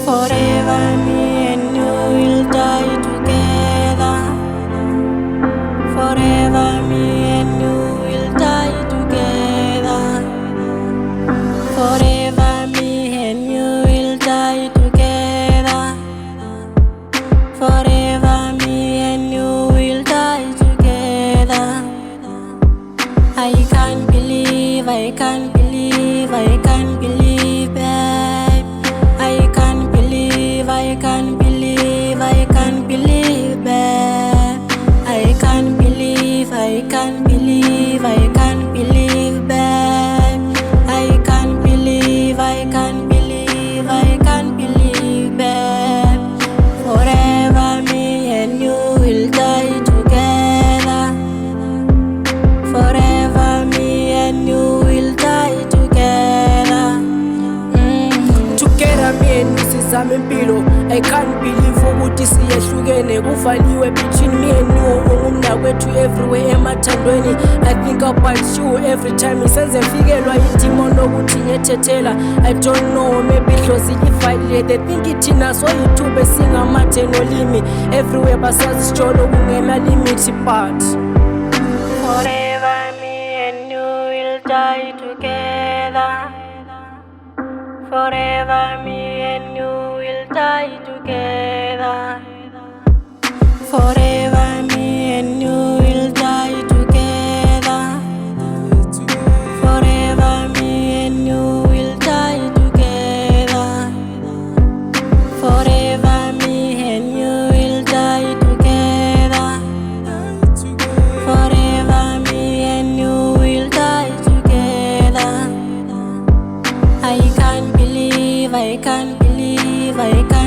Forever me and you will die together. Forever me and you will die together. Forever me and you will die together. Forever me and you will die together. I can't believe, I can't believe, I can't believe, babe. I can't believe, I can't believe, I can't believe, babe. I can't believe, I can't believe, I can't believe, babe. I can't believe, I can't believe, I can't believe, babe. Forever me and you will die together. Forever me and you will die together. Together me and you sizama impilo. I can't believe ukuthi siyehlukene kuvaliwe between me and you. Ungumnakwethu everywhere emathandweni. I think about you every time isenze ngifikelwa idimo nokuthi ngiyethethela. I don't know, maybe hlozi ivalile. They think ithina so YouTube singamathe nolimi. Everywhere basazisitsholo kungena limit but Forever me and you will die together. Forever me and you will die together. Forever me and you will die together. Forever me and you will die together. Forever me and you will die together. Forever me and you will die together. I can't believe, I can't believe, I can't